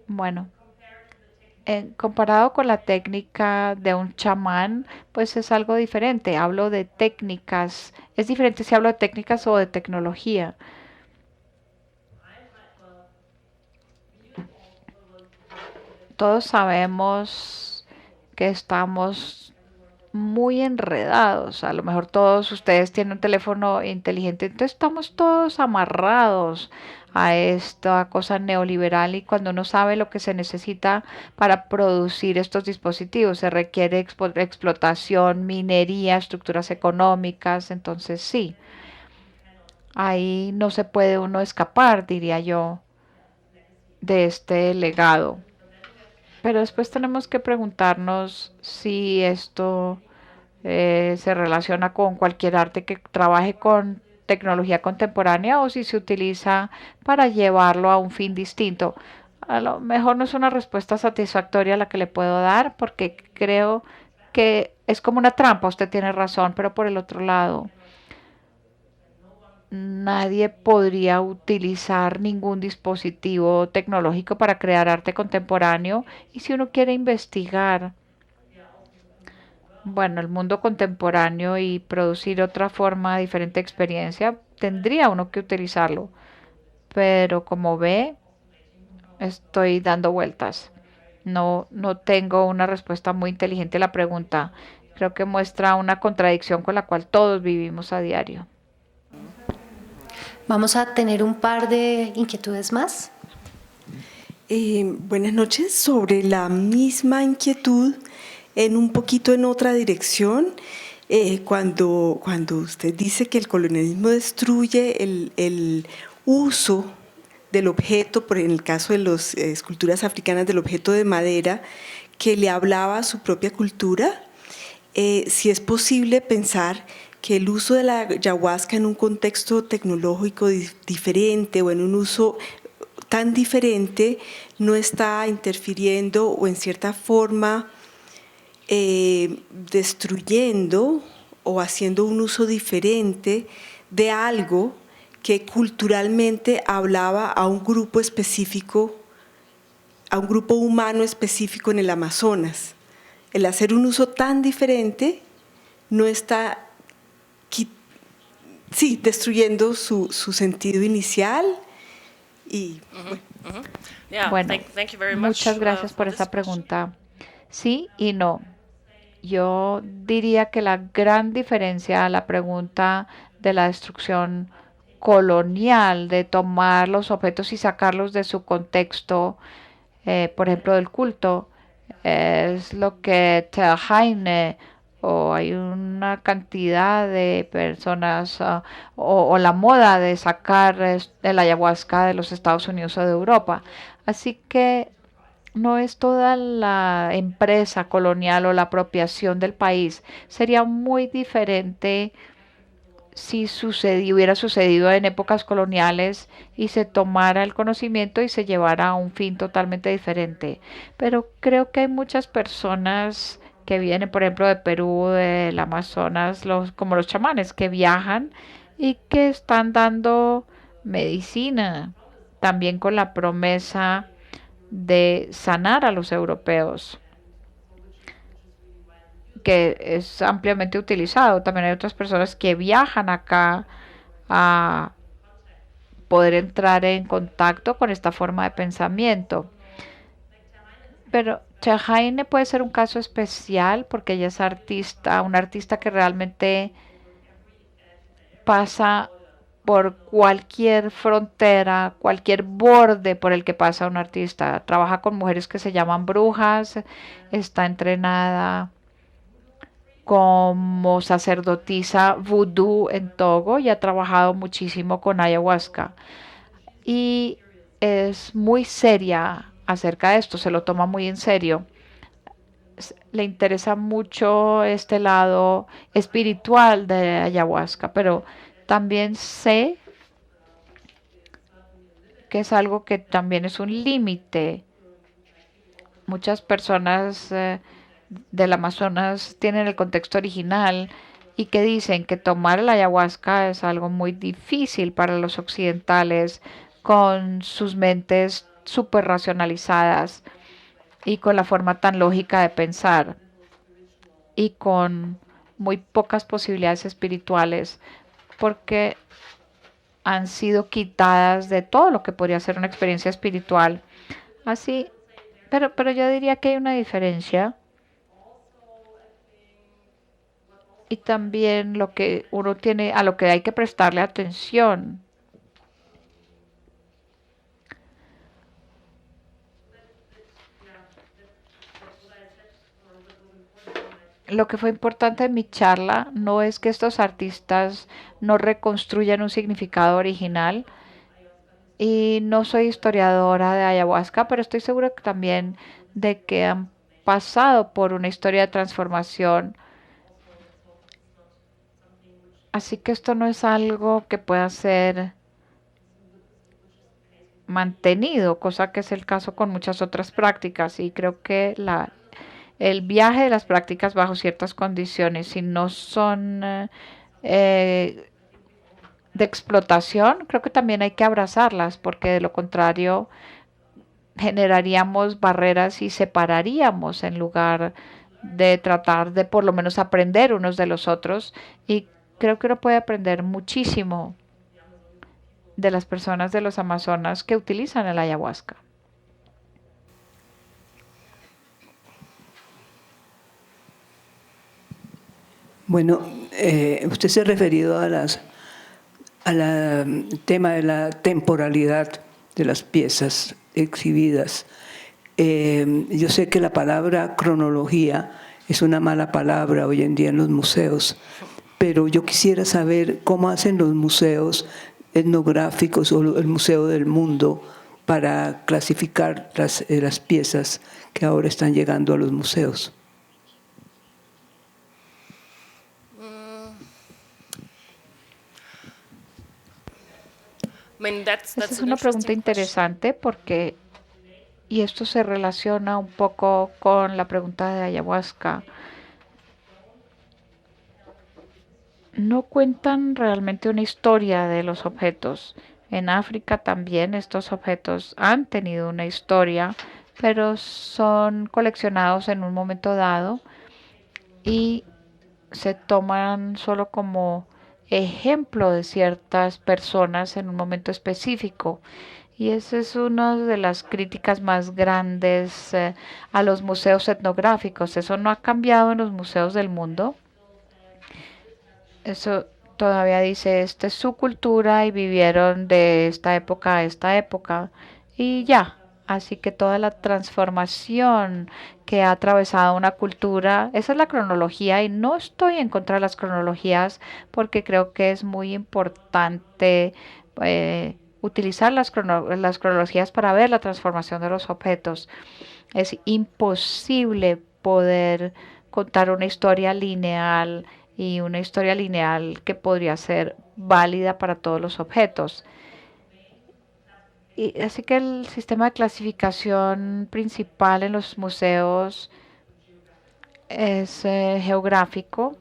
Bueno, comparado con la técnica de un chamán, pues es algo diferente. Hablo de técnicas. Es diferente si hablo de técnicas o de tecnología. Todos sabemos que estamos muy enredados. A lo mejor todos ustedes tienen un teléfono inteligente, entonces estamos todos amarrados a esta cosa neoliberal y cuando uno sabe lo que se necesita para producir estos dispositivos, se requiere explotación, minería, estructuras económicas, entonces sí, ahí no se puede uno escapar, diría yo, de este legado. Pero después tenemos que preguntarnos si esto se relaciona con cualquier arte que trabaje con tecnología contemporánea o si se utiliza para llevarlo a un fin distinto. A lo mejor no es una respuesta satisfactoria la que le puedo dar porque creo que es como una trampa, usted tiene razón, pero por el otro lado, nadie podría utilizar ningún dispositivo tecnológico para crear arte contemporáneo y si uno quiere investigar bueno, el mundo contemporáneo y producir otra forma, diferente experiencia, tendría uno que utilizarlo. Pero como ve, estoy dando vueltas. No tengo una respuesta muy inteligente a la pregunta. Creo que muestra una contradicción con la cual todos vivimos a diario. Vamos a tener un par de inquietudes más. Buenas noches. Sobre la misma inquietud, un poquito en otra dirección, cuando usted dice que el colonialismo destruye el uso del objeto, en el caso de las esculturas africanas, del objeto de madera, que le hablaba a su propia cultura, si es posible pensar que el uso de la ayahuasca en un contexto tecnológico diferente o en un uso tan diferente no está interfiriendo o en cierta forma destruyendo o haciendo un uso diferente de algo que culturalmente hablaba a un grupo específico, a un grupo humano específico en el Amazonas. El hacer un uso tan diferente no está sí, destruyendo su sentido inicial. Y Bueno, muchas gracias por esa pregunta. Sí y no. Yo diría que la gran diferencia a la pregunta de la destrucción colonial, de tomar los objetos y sacarlos de su contexto, por ejemplo, del culto, es lo que Tel Heine o hay una cantidad de personas o la moda de sacar el ayahuasca de los Estados Unidos o de Europa. Así que no es toda la empresa colonial o la apropiación del país. Sería muy diferente si hubiera sucedido en épocas coloniales y se tomara el conocimiento y se llevara a un fin totalmente diferente. Pero creo que hay muchas personas que vienen, por ejemplo, de Perú, del Amazonas, como los chamanes, que viajan y que están dando medicina, también con la promesa de sanar a los europeos, que es ampliamente utilizado. También hay otras personas que viajan acá a poder entrar en contacto con esta forma de pensamiento. Pero Tehaine puede ser un caso especial porque ella es artista, una artista que realmente pasa por cualquier frontera, cualquier borde por el que pasa un artista. Trabaja con mujeres que se llaman brujas, está entrenada como sacerdotisa vudú en Togo y ha trabajado muchísimo con ayahuasca. Y es muy seria acerca de esto, se lo toma muy en serio. Le interesa mucho este lado espiritual de ayahuasca, pero también sé que es algo que también es un límite. Muchas personas del Amazonas tienen el contexto original y que dicen que tomar el ayahuasca es algo muy difícil para los occidentales con sus mentes súper racionalizadas y con la forma tan lógica de pensar y con muy pocas posibilidades espirituales porque han sido quitadas de todo lo que podría ser una experiencia espiritual. Así, pero yo diría que hay una diferencia y también lo que uno tiene, a lo que hay que prestarle atención. Lo que fue importante en mi charla no es que estos artistas no reconstruyan un significado original, y no soy historiadora de ayahuasca, pero estoy segura que también de que han pasado por una historia de transformación. Así que esto no es algo que pueda ser mantenido, cosa que es el caso con muchas otras prácticas. Y creo que el viaje de las prácticas bajo ciertas condiciones, si no son de explotación, creo que también hay que abrazarlas, porque de lo contrario generaríamos barreras y separaríamos en lugar de tratar de por lo menos aprender unos de los otros. Y creo que uno puede aprender muchísimo de las personas de los Amazonas que utilizan el ayahuasca. Bueno, usted se ha referido al tema de la temporalidad de las piezas exhibidas. Yo sé que la palabra cronología es una mala palabra hoy en día en los museos, pero yo quisiera saber cómo hacen los museos etnográficos o el Museo del Mundo para clasificar las piezas que ahora están llegando a los museos. Esa es una pregunta interesante porque, y esto se relaciona un poco con la pregunta de ayahuasca, no cuentan realmente una historia de los objetos. En África también estos objetos han tenido una historia, pero son coleccionados en un momento dado y se toman solo como ejemplo de ciertas personas en un momento específico. Y esa es una de las críticas más grandes a los museos etnográficos. Eso no ha cambiado en los museos del mundo. Eso todavía dice, esta es su cultura y vivieron de esta época a esta época y ya. Así que toda la transformación que ha atravesado una cultura, esa es la cronología y no estoy en contra de las cronologías porque creo que es muy importante utilizar las cronologías para ver la transformación de los objetos. Es imposible poder contar una historia lineal y una historia lineal que podría ser válida para todos los objetos. Y así que el sistema de clasificación principal en los museos es geográfico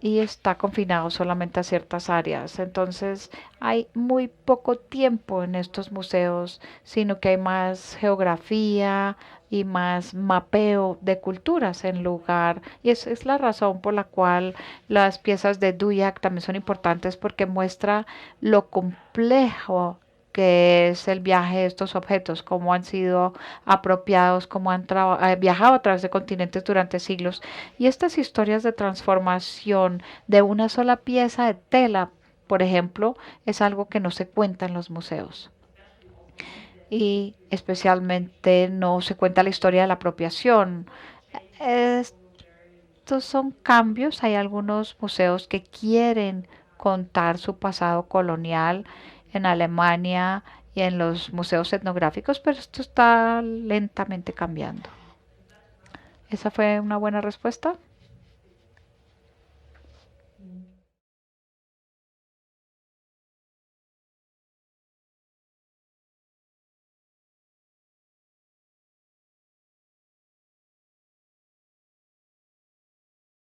y está confinado solamente a ciertas áreas. Entonces hay muy poco tiempo en estos museos, sino que hay más geografía y más mapeo de culturas en lugar. Y esa es la razón por la cual las piezas de Duyac también son importantes porque muestra lo complejo que es el viaje de estos objetos, cómo han sido apropiados, cómo han viajado a través de continentes durante siglos. Y estas historias de transformación de una sola pieza de tela, por ejemplo, es algo que no se cuenta en los museos. Y especialmente no se cuenta la historia de la apropiación. Estos son cambios. Hay algunos museos que quieren contar su pasado colonial en Alemania y en los museos etnográficos, pero esto está lentamente cambiando. ¿Esa fue una buena respuesta?